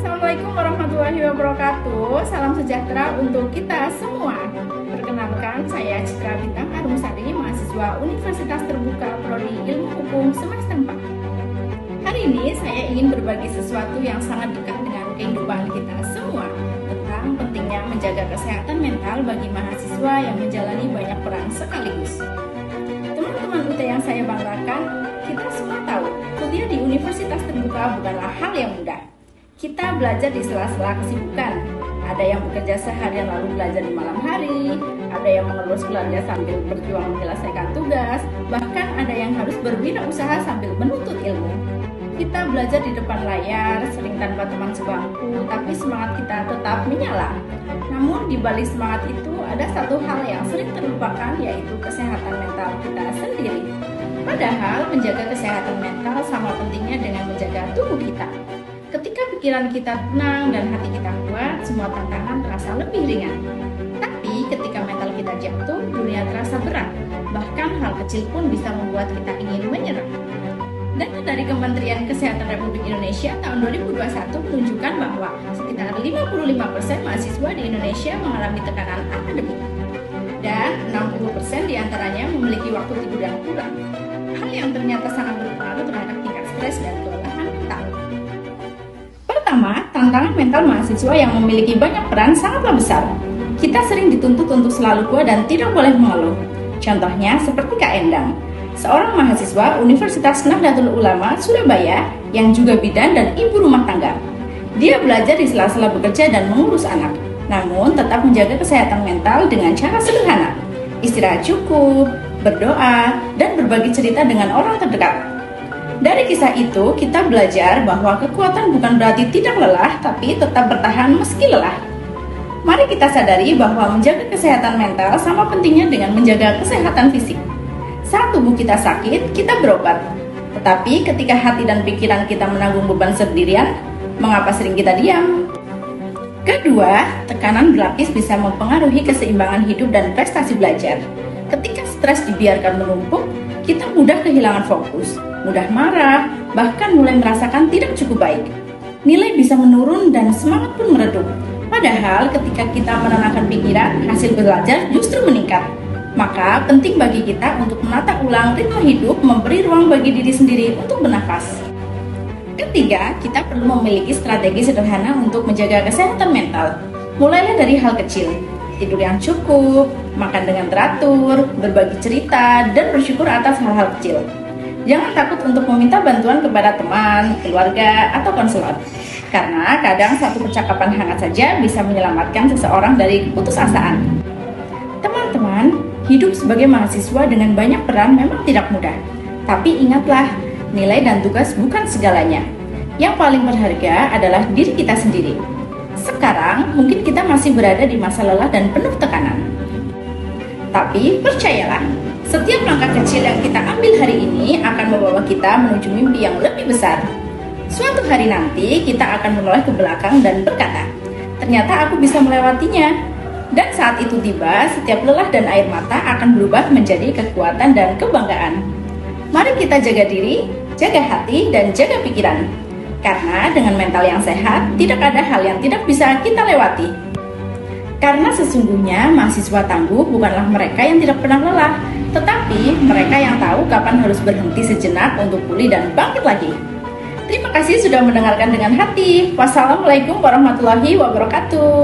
Assalamualaikum warahmatullahi wabarakatuh. Salam sejahtera untuk kita semua. Perkenalkan, saya Citra Bintang Arumsari, mahasiswa Universitas Terbuka Prodi Ilmu Hukum semester 4. Hari ini saya ingin berbagi sesuatu yang sangat dekat dengan kehidupan kita semua, tentang pentingnya menjaga kesehatan mental bagi mahasiswa yang menjalani banyak peran sekaligus. Teman-teman UT yang saya banggakan, kita semua tahu, kuliah di Universitas Terbuka bukanlah hal yang mudah. Kita belajar di sela-sela kesibukan. Ada yang bekerja seharian lalu belajar di malam hari, ada yang mengelus keluarga sambil berjuang menyelesaikan tugas, bahkan ada yang harus berwirausaha sambil menuntut ilmu. Kita belajar di depan layar, sering tanpa teman sebangku, tapi semangat kita tetap menyala. Namun di balik semangat itu ada satu hal yang sering terlupakan, yaitu kesehatan mental kita sendiri. Padahal menjaga kesehatan mental sama pentingnya dengan menjaga tubuh kita. Ketika pikiran kita tenang dan hati kita kuat, semua tantangan terasa lebih ringan. Tapi ketika mental kita jatuh, dunia terasa berat. Bahkan hal kecil pun bisa membuat kita ingin menyerah. Data dari Kementerian Kesehatan Republik Indonesia tahun 2021 menunjukkan bahwa sekitar 55% mahasiswa di Indonesia mengalami tekanan akademik. Dan 60% diantaranya memiliki waktu tidur yang kurang. Hal yang ternyata sangat berpengaruh terhadap tingkat stres dan kelelahan mental. Pertama, tantangan mental mahasiswa yang memiliki banyak peran sangatlah besar. Kita sering dituntut untuk selalu kuat dan tidak boleh mengeluh. Contohnya seperti Kak Endang, seorang mahasiswa Universitas Nahdlatul Ulama Surabaya yang juga bidan dan ibu rumah tangga. Dia belajar di sela-sela bekerja dan mengurus anak, namun tetap menjaga kesehatan mental dengan cara sederhana. Istirahat cukup, berdoa, dan berbagi cerita dengan orang terdekat. Dari kisah itu, kita belajar bahwa kekuatan bukan berarti tidak lelah, tapi tetap bertahan meski lelah. Mari kita sadari bahwa menjaga kesehatan mental sama pentingnya dengan menjaga kesehatan fisik. Saat tubuh kita sakit, kita berobat. Tetapi ketika hati dan pikiran kita menanggung beban sendirian, mengapa sering kita diam? Kedua, tekanan berlapis bisa mempengaruhi keseimbangan hidup dan prestasi belajar. Ketika stres dibiarkan menumpuk, kita mudah kehilangan fokus, mudah marah, bahkan mulai merasakan tidak cukup baik. Nilai bisa menurun dan semangat pun meredup. Padahal ketika kita menenangkan pikiran, hasil belajar justru meningkat. Maka penting bagi kita untuk menata ulang ritme hidup, memberi ruang bagi diri sendiri untuk bernafas. Ketiga, kita perlu memiliki strategi sederhana untuk menjaga kesehatan mental. Mulailah dari hal kecil, tidur yang cukup, makan dengan teratur, berbagi cerita, dan bersyukur atas hal-hal kecil. Jangan takut untuk meminta bantuan kepada teman, keluarga, atau konselor. Karena kadang satu percakapan hangat saja bisa menyelamatkan seseorang dari keputusasaan. Teman-teman, hidup sebagai mahasiswa dengan banyak peran memang tidak mudah. Tapi ingatlah, nilai dan tugas bukan segalanya. Yang paling berharga adalah diri kita sendiri. Sekarang mungkin kita masih berada di masa lelah dan penuh tekanan. Tapi percayalah, setiap langkah kecil yang kita ambil hari ini akan membawa kita menuju mimpi yang lebih besar. Suatu hari nanti kita akan menoleh ke belakang dan berkata, ternyata aku bisa melewatinya. Dan saat itu tiba, setiap lelah dan air mata akan berubah menjadi kekuatan dan kebanggaan. Mari kita jaga diri, jaga hati, dan jaga pikiran. Karena dengan mental yang sehat, tidak ada hal yang tidak bisa kita lewati. Karena sesungguhnya mahasiswa tangguh bukanlah mereka yang tidak pernah lelah, tetapi mereka yang tahu kapan harus berhenti sejenak untuk pulih dan bangkit lagi. Terima kasih sudah mendengarkan dengan hati. Wassalamualaikum warahmatullahi wabarakatuh.